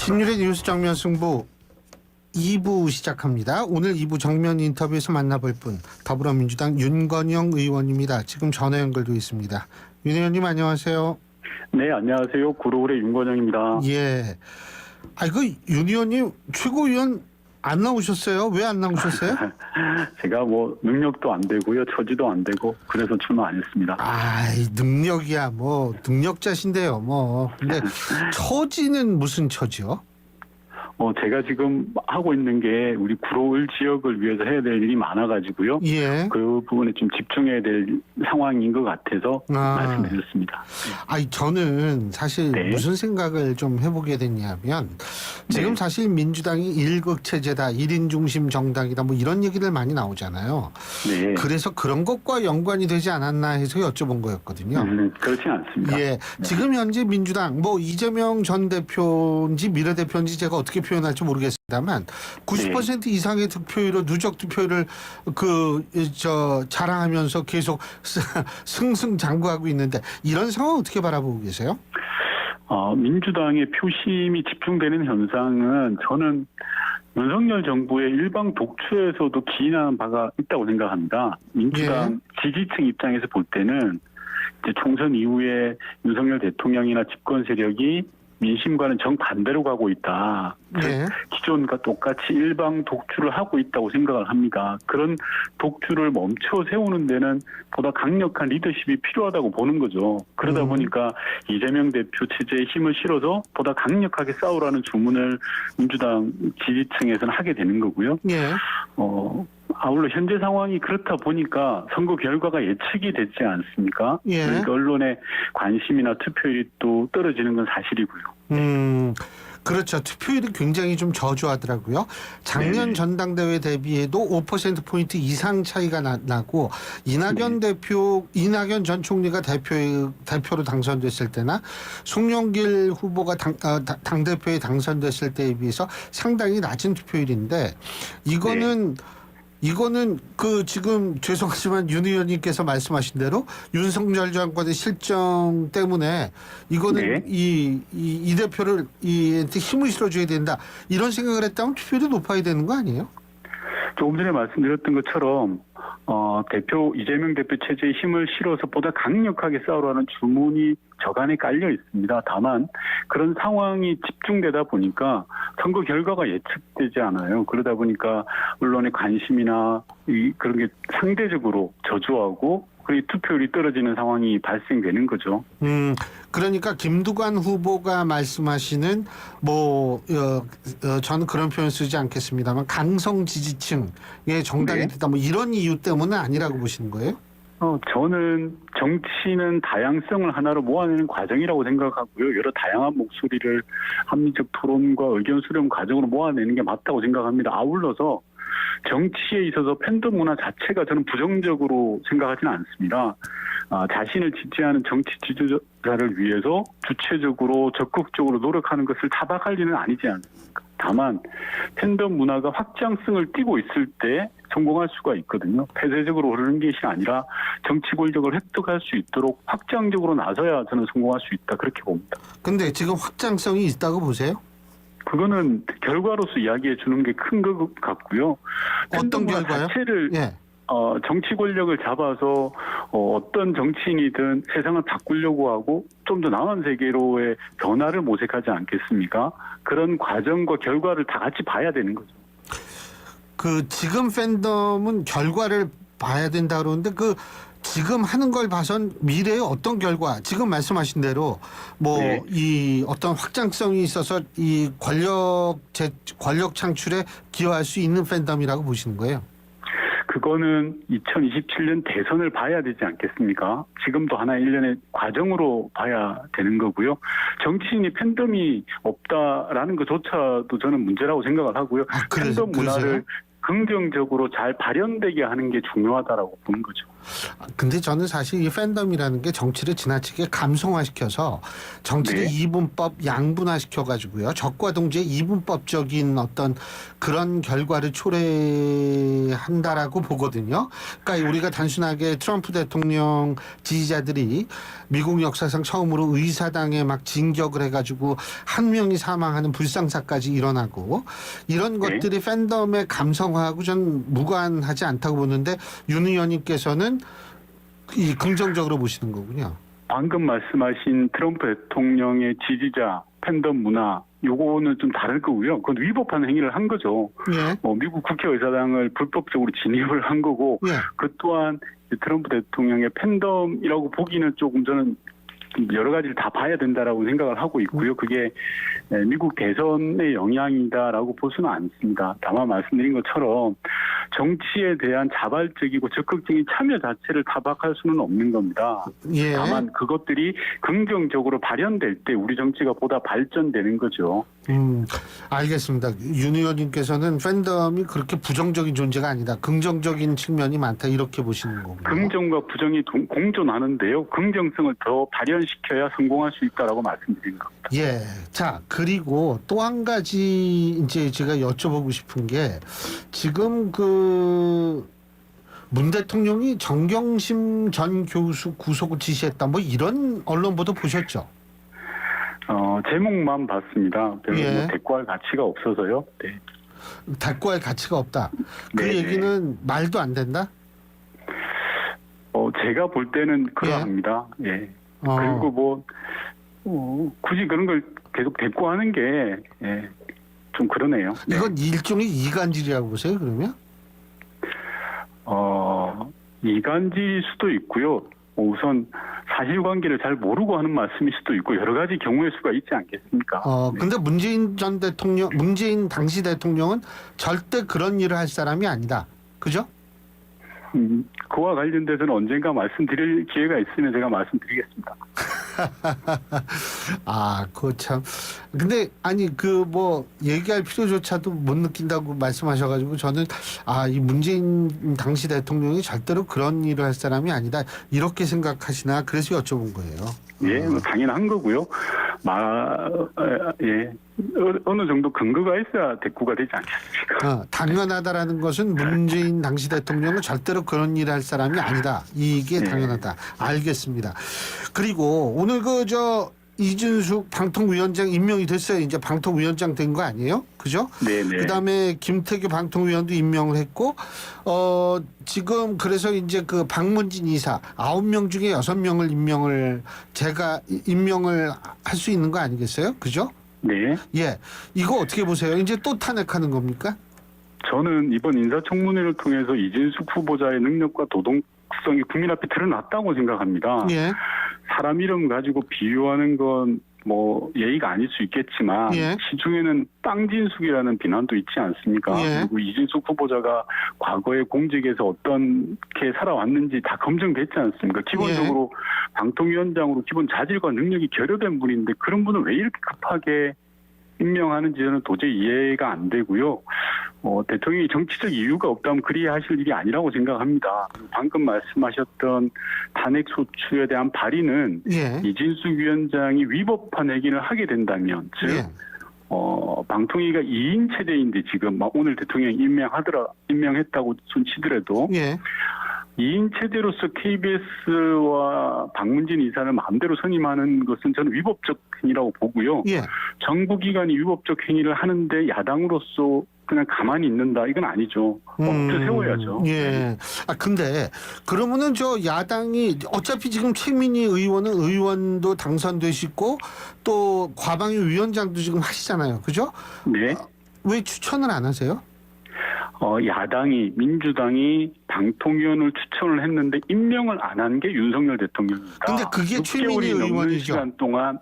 신율의 뉴스 정면 승부 2부 시작합니다. 오늘 2부 정면 인터뷰에서 만나볼 분 더불어민주당 윤건영 의원입니다. 지금 전화 연결돼 있습니다. 윤 의원님 안녕하세요. 네, 안녕하세요. 구로울의 윤건영입니다. 예. 윤 의원님 최고위원 안 나오셨어요? 왜 안 나오셨어요? 제가 뭐 능력도 안 되고요, 처지도 안 되고 그래서 출마 안 했습니다. 능력이야 뭐 능력자신데요 뭐. 근데 처지는 무슨 처지요? 제가 지금 하고 있는 게 우리 구로울 지역을 위해서 해야 될 일이 많아가지고요. 예. 그 부분에 좀 집중해야 될 상황인 것 같아서 말씀드렸습니다. 저는 사실 네. 무슨 생각을 좀 해보게 됐냐면 지금 네. 사실 민주당이 일극 체제다, 1인 중심 정당이다, 뭐 이런 얘기들 많이 나오잖아요. 네. 그래서 그런 것과 연관이 되지 않았나 해서 여쭤본 거였거든요. 그렇진 않습니다. 예, 지금 현재 민주당 뭐 이재명 전 대표인지 미래대표인지 제가 어떻게 표현할지 모르겠습니다만 90% 이상의 득표율로 누적 득표율을 자랑하면서 계속 승승장구하고 있는데 이런 상황 어떻게 바라보고 계세요? 민주당의 표심이 집중되는 현상은 저는 윤석열 정부의 일방 독주에서도 기인하는 바가 있다고 생각합니다. 민주당 지지층 입장에서 볼 때는 이제 총선 이후에 윤석열 대통령이나 집권 세력이 민심과는 정반대로 가고 있다. 네. 기존과 똑같이 일방 독주를 하고 있다고 생각을 합니다. 그런 독주를 멈춰 세우는 데는 보다 강력한 리더십이 필요하다고 보는 거죠. 그러다 보니까 이재명 대표 체제에 힘을 실어서 보다 강력하게 싸우라는 주문을 민주당 지지층에서는 하게 되는 거고요. 예. 아울러 현재 상황이 그렇다 보니까 선거 결과가 예측이 되지 않습니까? 예. 그러니까 언론의 관심이나 투표율이 또 떨어지는 건 사실이고요. 그렇죠. 투표율이 굉장히 좀 저조하더라고요. 작년 네네. 전당대회 대비해도 5%포인트 이상 차이가 나고 이낙연 이낙연 전 총리가 대표로 당선됐을 때나 송영길 후보가 당대표에 당선됐을 때에 비해서 상당히 낮은 투표율인데 이거는 지금 죄송하지만 윤 의원님께서 말씀하신 대로 윤석열 장관의 실정 때문에 이거는 이 대표를 이한테 힘을 실어줘야 된다 이런 생각을 했다면 투표율이 높아야 되는 거 아니에요? 조금 전에 말씀드렸던 것처럼 이재명 대표 체제에 힘을 실어서 보다 강력하게 싸우라는 주문이 저간에 깔려 있습니다. 다만 그런 상황이 집중되다 보니까 선거 결과가 예측되지 않아요. 그러다 보니까 언론의 관심이나 그런 게 상대적으로 저조하고 그리고 투표율이 떨어지는 상황이 발생되는 거죠. 그러니까 김두관 후보가 말씀하시는 저는 그런 표현 쓰지 않겠습니다만 강성 지지층의 정당이 됐다 뭐 이런 이유 때문은 아니라고 보시는 거예요? 저는 정치는 다양성을 하나로 모아내는 과정이라고 생각하고요. 여러 다양한 목소리를 합리적 토론과 의견 수렴 과정으로 모아내는 게 맞다고 생각합니다. 아울러서 정치에 있어서 팬덤 문화 자체가 저는 부정적으로 생각하지는 않습니다. 자신을 지지하는 정치 지지자를 위해서 주체적으로 적극적으로 노력하는 것을 타박할 일은 아니지 않습니까? 다만 팬덤 문화가 확장성을 띠고 있을 때 성공할 수가 있거든요. 폐쇄적으로 흐르는 것이 아니라 정치 권력을 획득할 수 있도록 확장적으로 나서야 저는 성공할 수 있다 그렇게 봅니다. 근데 지금 확장성이 있다고 보세요? 그거는 결과로서 이야기해 주는 게 큰 것 같고요. 어떤 결과요? 자체를 정치 권력을 잡아서 어떤 정치인이든 세상을 바꾸려고 하고 좀 더 나은 세계로의 변화를 모색하지 않겠습니까? 그런 과정과 결과를 다 같이 봐야 되는 거죠. 지금 팬덤은 결과를 봐야 된다 그러는데 지금 하는 걸 봐선 미래에 어떤 결과, 지금 말씀하신 대로 이 어떤 확장성이 있어서 이 권력 창출에 기여할 수 있는 팬덤이라고 보시는 거예요? 그거는 2027년 대선을 봐야 되지 않겠습니까? 지금도 하나의 일련의 과정으로 봐야 되는 거고요. 정치인이 팬덤이 없다라는 것조차도 저는 문제라고 생각을 하고요. 팬덤 문화를 긍정적으로 잘 발현되게 하는 게 중요하다라고 보는 거죠. 근데 저는 사실 이 팬덤이라는 게 정치를 지나치게 감성화시켜서 정치를 네. 이분법 양분화시켜가지고요. 적과 동지의 이분법적인 어떤 그런 결과를 초래한다라고 보거든요. 그러니까 우리가 단순하게 트럼프 대통령 지지자들이 미국 역사상 처음으로 의사당에 막 진격을 해가지고 한 명이 사망하는 불상사까지 일어나고 이런 네. 것들이 팬덤의 감성화하고 전 무관하지 않다고 보는데 윤 의원님께서는 이 긍정적으로 보시는 거군요. 방금 말씀하신 트럼프 대통령의 지지자 팬덤 문화 요거는 좀 다를 거고요. 그건 위법한 행위를 한 거죠. 예. 미국 국회의사당을 불법적으로 진입을 한 거고 예. 그 또한 트럼프 대통령의 팬덤이라고 보기는 조금 저는 여러 가지를 다 봐야 된다라고 생각을 하고 있고요. 그게 미국 대선의 영향이다라고 볼 수는 않습니다. 다만 말씀드린 것처럼 정치에 대한 자발적이고 적극적인 참여 자체를 타박할 수는 없는 겁니다. 예. 다만 그것들이 긍정적으로 발현될 때 우리 정치가 보다 발전되는 거죠. 알겠습니다. 윤 의원님께서는 팬덤이 그렇게 부정적인 존재가 아니다. 긍정적인 측면이 많다. 이렇게 보시는 거군요. 긍정과 부정이 공존하는데요. 긍정성을 더 발현시켜야 성공할 수 있다라고 말씀드린 겁니다. 예. 자, 그리고 또 한 가지 이제 제가 여쭤보고 싶은 게 지금 문 대통령이 정경심 전 교수 구속을 지시했다. 뭐 이런 언론 보도 보셨죠? 제목만 봤습니다. 별로 예. 뭐 대꾸할 가치가 없어서요. 네. 대꾸할 가치가 없다. 그 네네. 얘기는 말도 안 된다? 제가 볼 때는 그러합니다. 예. 그리고 굳이 그런 걸 계속 대꾸하는 게, 예, 좀 그러네요. 네. 이건 일종의 이간질이라고 보세요, 그러면? 이간질일 수도 있고요. 우선 사실관계를 잘 모르고 하는 말씀일 수도 있고 여러 가지 경우의 수가 있지 않겠습니까? 네. 근데 문재인 당시 대통령은 절대 그런 일을 할 사람이 아니다. 그죠? 그와 관련돼서는 언젠가 말씀드릴 기회가 있으면 제가 말씀드리겠습니다. 그거 참. 근데, 얘기할 필요조차도 못 느낀다고 말씀하셔가지고 저는, 이 문재인 당시 대통령이 절대로 그런 일을 할 사람이 아니다. 이렇게 생각하시나. 그래서 여쭤본 거예요. 예, 당연한 거고요. 어느 정도 근거가 있어야 대꾸가 되지 않겠습니까? 당연하다라는 것은 문재인 당시 대통령은 절대로 그런 일을 할 사람이 아니다. 이게 네. 당연하다. 알겠습니다. 그리고 오늘 이준숙 방통위원장 임명이 됐어요. 이제 방통위원장 된 거 아니에요? 그죠? 네네. 그다음에 김태규 방통위원도 임명을 했고, 지금 그래서 이제 그 박문진 이사 9명 중에 6명을 임명을 할 수 있는 거 아니겠어요? 그죠? 네. 예. 이거 어떻게 보세요? 이제 또 탄핵하는 겁니까? 저는 이번 인사청문회를 통해서 이준숙 후보자의 능력과 도덕성이 국민 앞에 드러났다고 생각합니다. 예. 사람 이름 가지고 비유하는 건 예의가 아닐 수 있겠지만 예. 시중에는 땅진숙이라는 비난도 있지 않습니까? 예. 그리고 이준숙 후보자가 과거에 공직에서 어떻게 살아왔는지 다 검증됐지 않습니까? 기본적으로 방통위원장으로 기본 자질과 능력이 결여된 분인데 그런 분을 왜 이렇게 급하게 임명하는지 저는 도저히 이해가 안 되고요. 대통령이 정치적 이유가 없다면 그리 하실 일이 아니라고 생각합니다. 방금 말씀하셨던 탄핵 소추에 대한 발의는 예. 이진숙 위원장이 위법한 행위를 하게 된다면, 즉 예. 방통위가 2인 체제인데 지금 오늘 대통령이 임명했다고 손치더라도 예. 2인 체제로서 KBS와 박문진 이사를 마음대로 선임하는 것은 저는 위법적 행위라고 보고요. 예. 정부기관이 위법적 행위를 하는데 야당으로서 그냥 가만히 있는다. 이건 아니죠. 법도 세워야죠. 예. 근데 그러면은 야당이 어차피 지금 최민희 의원도 당선되시고 또 과방위 위원장도 지금 하시잖아요. 그죠? 네. 왜 추천을 안 하세요? 민주당이 방통위원을 추천을 했는데 임명을 안 한 게 윤석열 대통령입니다. 근데 그게 최민희 6개월이 넘는 의원이죠. 시간 동안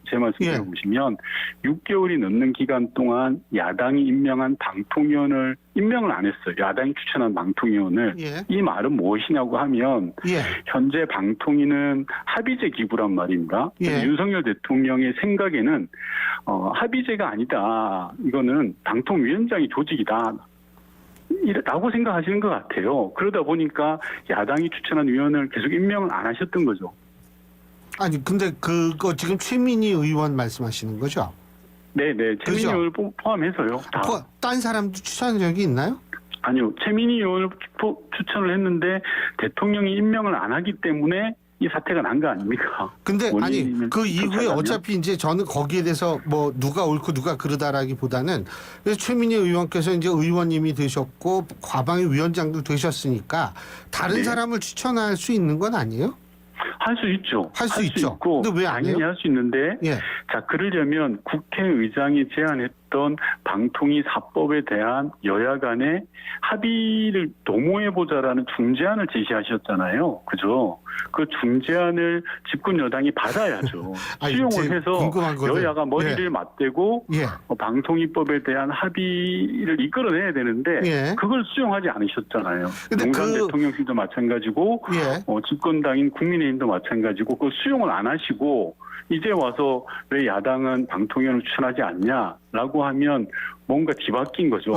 제 말씀 예. 들어보시면 6개월이 넘는 기간 동안 야당이 임명한 방통위원을 임명을 안 했어요. 야당이 추천한 방통위원을. 예. 이 말은 무엇이냐고 하면 예. 현재 방통위는 합의제 기구란 말입니다. 예. 윤석열 대통령의 생각에는 합의제가 아니다. 이거는 방통위원장이 조직이다. 이라고 생각하시는 것 같아요. 그러다 보니까 야당이 추천한 위원을 계속 임명을 안 하셨던 거죠. 아니 근데 그거 지금 최민희 의원 말씀하시는 거죠? 네네. 최민희 그죠? 의원을 포함해서요. 다. 딴 사람도 추천 적이 있나요? 아니요. 최민희 의원을 추천을 했는데 대통령이 임명을 안 하기 때문에 이 사태가 난 거 아닙니까? 근데 아니 원인은 그 이후에 쫓아가면? 어차피 이제 저는 거기에 대해서 뭐 누가 옳고 누가 그르다라기보다는 그래서 최민희 의원께서 이제 의원님이 되셨고 과방위 위원장도 되셨으니까 다른 네. 사람을 추천할 수 있는 건 아니에요? 할 수 있죠. 할수 있죠. 있고 근데 왜 안 당연히 해요? 할 수 있는데 예. 자 그러려면 국회의장이 제안했던 방통위 4법에 대한 여야 간의 합의를 도모해보자라는 중재안을 제시하셨잖아요. 그죠? 그 중재안을 집권 여당이 받아야죠. 아니, 수용을 제 해서 궁금한 거는- 여야가 머리를 예. 맞대고 예. 방통위법에 대한 합의를 이끌어내야 되는데 예. 그걸 수용하지 않으셨잖아요. 근데 용산 그- 대통령실도 마찬가지고 예. 집권당인 국민의힘도 마찬가지고 그걸 수용을 안 하시고 이제 와서 왜 야당은 방통위원을 추천하지 않냐라고 하면 뭔가 뒤바뀐 거죠.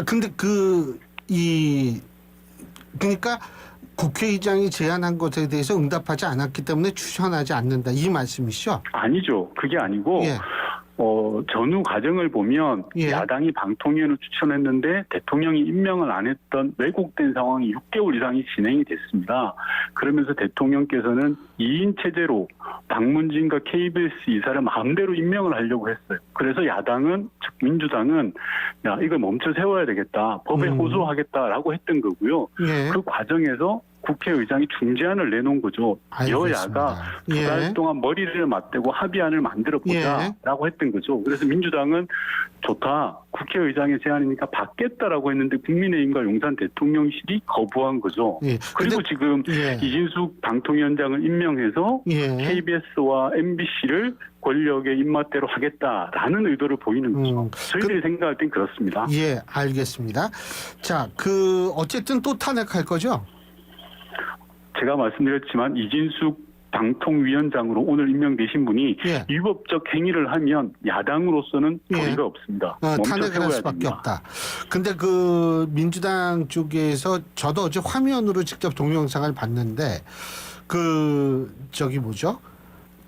근데 그러니까 국회의장이 제안한 것에 대해서 응답하지 않았기 때문에 추천하지 않는다 이 말씀이시죠? 아니죠. 그게 아니고 예. 전후 과정을 보면 예. 야당이 방통위원을 추천했는데 대통령이 임명을 안 했던 왜곡된 상황이 6개월 이상이 진행이 됐습니다. 그러면서 대통령께서는 2인 체제로 박문진과 KBS 이사를 마음대로 임명을 하려고 했어요. 그래서 야당은 즉 민주당은 야 이걸 멈춰 세워야 되겠다. 법에 호소하겠다라고 했던 거고요. 예. 그 과정에서 국회의장이 중재안을 내놓은 거죠. 알겠습니다. 여야가 두 달 동안 머리를 맞대고 합의안을 만들어 보자라고 했던 거죠. 그래서 민주당은 좋다. 국회의장의 제안이니까 받겠다라고 했는데 국민의힘과 용산 대통령실이 거부한 거죠. 예. 그리고 근데- 지금 예. 이진숙 방통위원장을 임명해서 예. KBS와 MBC를 권력의 입맛대로 하겠다라는 의도를 보이는 거죠. 저희들이 생각할 땐 그렇습니다. 예, 알겠습니다. 자, 어쨌든 또 탄핵할 거죠? 제가 말씀드렸지만 이진숙 방통위원장으로 오늘 임명되신 분이 예. 위법적 행위를 하면 야당으로서는 예. 도리가 없습니다. 멈춰 탄핵을 할 세워야 수밖에 됩니다. 없다. 근데 민주당 쪽에서 저도 어제 화면으로 직접 동영상을 봤는데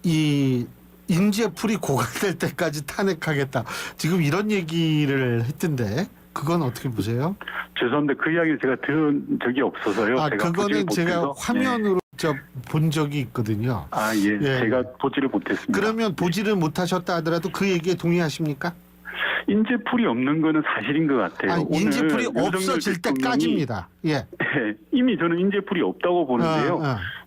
이 인재풀이 고갈될 때까지 탄핵하겠다. 지금 이런 얘기를 했던데 그건 어떻게 보세요? 죄송한데 그 이야기를 제가 들은 적이 없어서요. 제가 보지를 그거는 제가 못해서. 화면으로 본 적이 있거든요. 예. 예. 제가 보지를 못했습니다. 그러면 보지를 못하셨다 하더라도 그 얘기에 동의하십니까? 인재풀이 없는 거는 사실인 것 같아요. 아니, 오늘 인재풀이 윤석열 없어질 대통령이- 때까지입니다. 예. 네, 이미 저는 인재풀이 없다고 보는데요.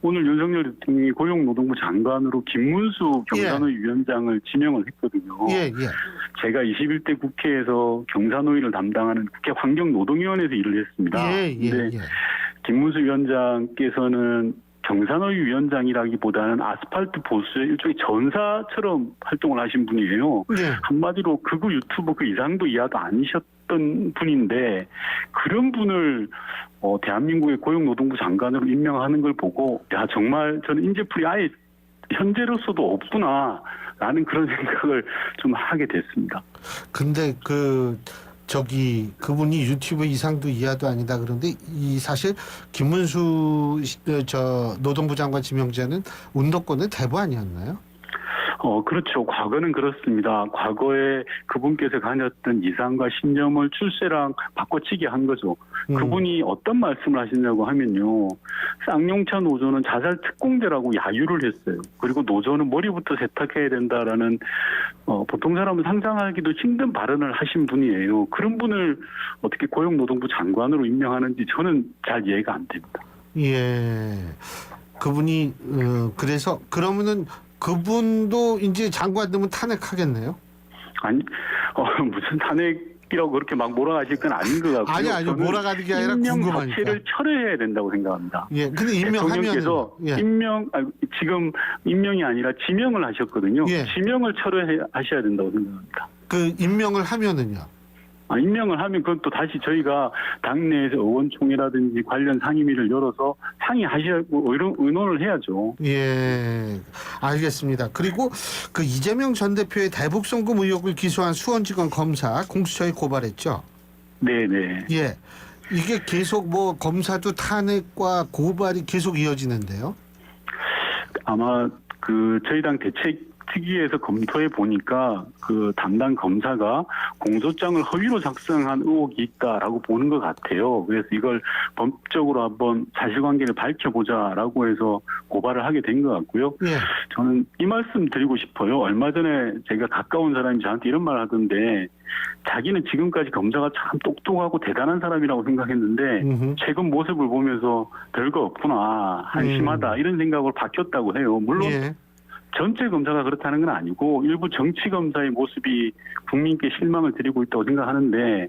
오늘 윤석열 대통령이 고용노동부 장관으로 김문수 경산의 위원장을 지명을 했거든요. 예, 예. 제가 21대 국회에서 경산노위를 담당하는 국회 환경노동위원회에서 일을 했습니다. 예, 예, 근데 예. 김문수 위원장께서는 경산노위 위원장이라기보다는 아스팔트 보수의 일종의 전사처럼 활동을 하신 분이에요. 예. 한마디로 극우 유튜버 그 이상도 이하도 아니셨던 분인데 그런 분을 대한민국의 고용노동부 장관으로 임명하는 걸 보고 야 정말 저는 인재풀이 아예 현재로서도 없구나라는 그런 생각을 좀 하게 됐습니다. 근데 그분이 유튜브 이상도 이하도 아니다 그런데 사실 김문수 노동부 장관 지명자는 운동권의 대부 아니었나요? 그렇죠. 과거는 그렇습니다. 과거에 그분께서 가졌던 이상과 신념을 출세랑 바꿔치기 한 거죠. 그분이 어떤 말씀을 하시냐고 하면요. 쌍용차 노조는 자살 특공대라고 야유를 했어요. 그리고 노조는 머리부터 세탁해야 된다라는 보통 사람은 상상하기도 힘든 발언을 하신 분이에요. 그런 분을 어떻게 고용노동부 장관으로 임명하는지 저는 잘 이해가 안 됩니다. 예. 그분이 그래서 그러면은 그분도 이제 장관 되면 탄핵하겠네요. 아니 무슨 탄핵이라고 그렇게 막 몰아가실 건 아닌 것 같고요. 아니 몰아가는 게 아니라 임명 궁금하니까. 자체를 철회해야 된다고 생각합니다. 예. 근데 임명하면은 대통령께서 예. 지금 임명이 아니라 지명을 하셨거든요. 예. 지명을 철회하셔야 된다고 생각합니다. 임명을 하면은요. 임명을 하면 그건 또 다시 저희가 당내에서 의원총회라든지 관련 상임위를 열어서 상의하시고 의논을 해야죠. 예, 알겠습니다. 그리고 이재명 전 대표의 대북 송금 의혹을 기소한 수원지검 검사 공수처에 고발했죠. 네네. 예. 이게 계속 뭐 검사도 탄핵과 고발이 계속 이어지는데요. 아마 그 저희 당 대책특위에서 검토해 보니까 그 담당 검사가 공소장을 허위로 작성한 의혹이 있다라고 보는 것 같아요. 그래서 이걸 법적으로 한번 사실관계를 밝혀보자라고 해서 고발을 하게 된 것 같고요. 예. 저는 이 말씀 드리고 싶어요. 얼마 전에 제가 가까운 사람이 저한테 이런 말 하던데 자기는 지금까지 검사가 참 똑똑하고 대단한 사람이라고 생각했는데 음흠. 최근 모습을 보면서 별거 없구나, 한심하다 이런 생각을 바뀌었다고 해요. 물론 예. 전체 검사가 그렇다는 건 아니고 일부 정치 검사의 모습이 국민께 실망을 드리고 있다고 생각하는데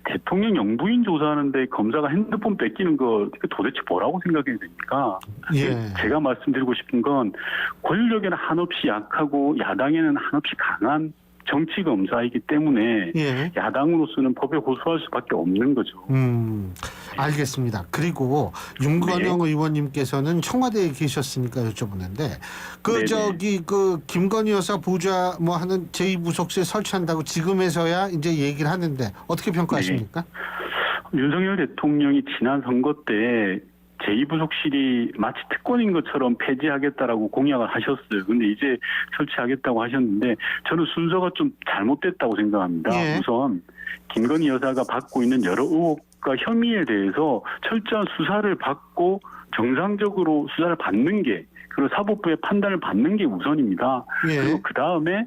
대통령 영부인 조사하는데 검사가 핸드폰 뺏기는 거 도대체 뭐라고 생각해야 됩니까? 예. 제가 말씀드리고 싶은 건 권력에는 한없이 약하고 야당에는 한없이 강한 정치 검사이기 때문에 예. 야당으로서는 법에 고소할 수밖에 없는 거죠. 알겠습니다. 그리고 윤건영 네. 의원님께서는 청와대에 계셨으니까 여쭤보는데 네네. 그 김건희 여사 보좌 뭐 하는 제2부속실 설치한다고 지금에서야 이제 얘기를 하는데 어떻게 평가하십니까? 윤석열 대통령이 지난 선거 때 제2부속실이 마치 특권인 것처럼 폐지하겠다라고 공약을 하셨어요. 근데 이제 설치하겠다고 하셨는데 저는 순서가 좀 잘못됐다고 생각합니다. 예. 우선 김건희 여사가 받고 있는 여러 의혹과 혐의에 대해서 철저한 수사를 받고 정상적으로 수사를 받는 게 그리고 사법부의 판단을 받는 게 우선입니다. 예. 그리고 그 다음에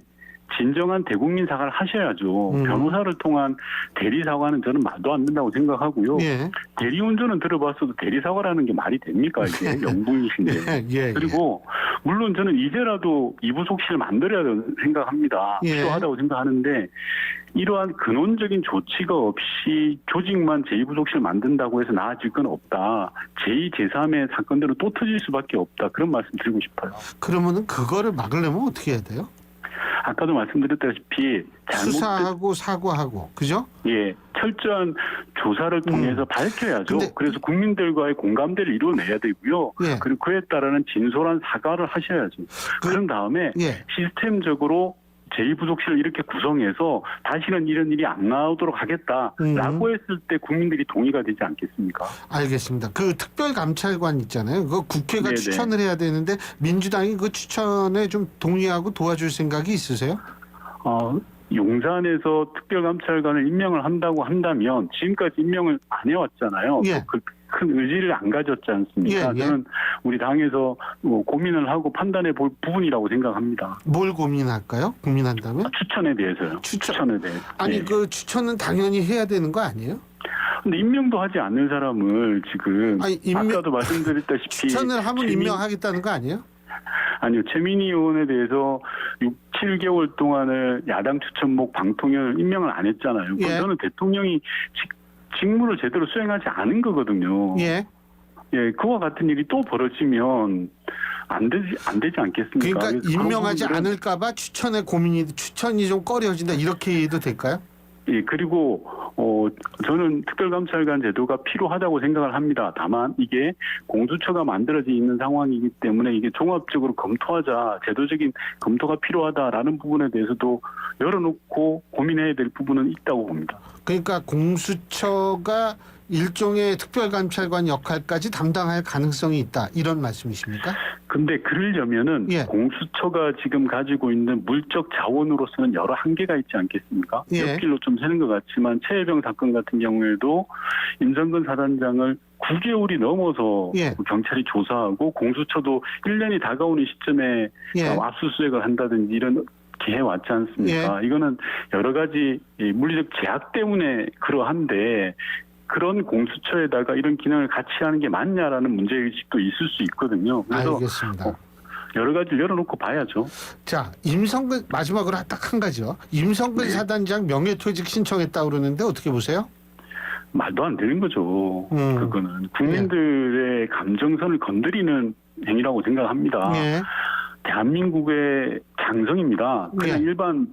진정한 대국민 사과를 하셔야죠. 변호사를 통한 대리 사과는 저는 말도 안 된다고 생각하고요. 예. 대리운전은 들어봤어도 대리 사과라는 게 말이 됩니까? 이게 영부인이신데. 예. 그리고 물론 저는 이제라도 이부속실을 만들어야 생각합니다. 예. 필요하다고 생각하는데 이러한 근원적인 조치가 없이 조직만 제2부속실을 만든다고 해서 나아질 건 없다. 제2, 제3의 사건들은 또 터질 수밖에 없다. 그런 말씀 드리고 싶어요. 그러면은 그거를 막으려면 어떻게 해야 돼요? 아까도 말씀드렸다시피 수사하고 사과하고 그죠? 예, 철저한 조사를 통해서 밝혀야죠. 근데- 그래서 국민들과의 공감대를 이루어내야 되고요. 예. 그리고 그에 따르는 진솔한 사과를 하셔야죠. 그런 다음에 예. 시스템적으로 제2부속실을 이렇게 구성해서 다시는 이런 일이 안 나오도록 하겠다라고 했을 때 국민들이 동의가 되지 않겠습니까? 알겠습니다. 그 특별감찰관 있잖아요. 그거 국회가 네네. 추천을 해야 되는데 민주당이 그 추천에 좀 동의하고 도와줄 생각이 있으세요? 용산에서 특별감찰관을 임명을 한다고 한다면 지금까지 임명을 안 해왔잖아요. 예. 그 큰 의지를 안 가졌지 않습니까? 예, 예. 저는 우리 당에서 고민을 하고 판단해 볼 부분이라고 생각합니다. 뭘 고민할까요? 고민한다면? 추천에 대해서요. 추천에 대해서. 아니 예. 그 추천은 당연히 해야 되는 거 아니에요? 근데 임명도 하지 않는 사람을 지금 아니, 아까도 말씀드렸다시피 추천을 하면 임명하겠다는 거 아니에요? 아니요. 최민희 의원에 대해서 7개월 동안을 야당 추천목 방통위원을 임명을 안 했잖아요. 그건 예. 저는 대통령이 직무를 제대로 수행하지 않은 거거든요. 예. 예, 그와 같은 일이 또 벌어지면 안 되지 않겠습니까? 그러니까 그래서 임명하지 그런 부분들은- 않을까봐 추천이 좀 꺼려진다 이렇게 해도 될까요? 예, 그리고 저는 특별감찰관 제도가 필요하다고 생각을 합니다. 다만 이게 공수처가 만들어져 있는 상황이기 때문에 이게 종합적으로 검토하자, 제도적인 검토가 필요하다라는 부분에 대해서도 열어놓고 고민해야 될 부분은 있다고 봅니다. 그러니까 공수처가 일종의 특별감찰관 역할까지 담당할 가능성이 있다 이런 말씀이십니까? 근데 그러려면은 예. 공수처가 지금 가지고 있는 물적 자원으로서는 여러 한계가 있지 않겠습니까? 예. 옆길로 좀 새는 것 같지만 최혜병 사건 같은 경우에도 임성근 사단장을 9개월이 넘어서 예. 경찰이 조사하고 공수처도 1년이 다가오는 시점에 예. 압수수색을 한다든지 이런 기회 왔지 않습니까? 이거는 여러 가지 이 물리적 제약 때문에 그러한데 그런 공수처에다가 이런 기능을 같이 하는 게 맞냐라는 문제의식도 있을 수 있거든요. 그래서 알겠습니다. 여러 가지를 열어놓고 봐야죠. 자, 임성근 마지막으로 딱 한 가지요. 임성근 네. 사단장 명예퇴직 신청했다 그러는데 어떻게 보세요? 말도 안 되는 거죠. 그거는 국민들의 감정선을 건드리는 행위라고 생각합니다. 예. 대한민국의 장성입니다. 그냥 네. 일반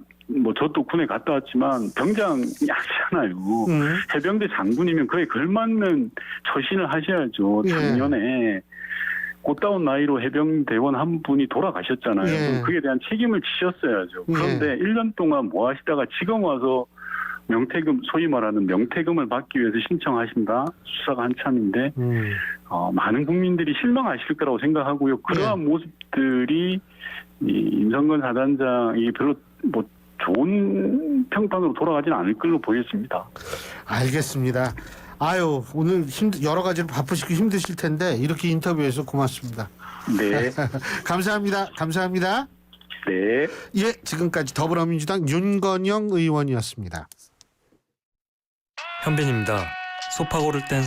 저도 군에 갔다 왔지만 병장이 아니잖아요. 해병대 장군이면 그에 걸맞는 처신을 하셔야죠. 예. 작년에 꽃다운 나이로 해병대원 한 분이 돌아가셨잖아요. 예. 그럼 그에 대한 책임을 지셨어야죠. 그런데 1년 동안 뭐 하시다가 지금 와서 명태금, 소위 말하는 명태금을 받기 위해서 신청하신다. 수사가 한참인데 많은 국민들이 실망하실 거라고 생각하고요. 그러한 모습들이 이 임성근 사단장이 별로 뭐 좋은 평판으로 돌아가지는 않을 걸로 보였습니다. 알겠습니다. 아유, 오늘 여러 가지로 바쁘시고 힘드실 텐데 이렇게 인터뷰해서 고맙습니다. 네. 감사합니다. 감사합니다. 네. 예, 지금까지 더불어민주당 윤건영 의원이었습니다. 현빈입니다. 소파 고를 땐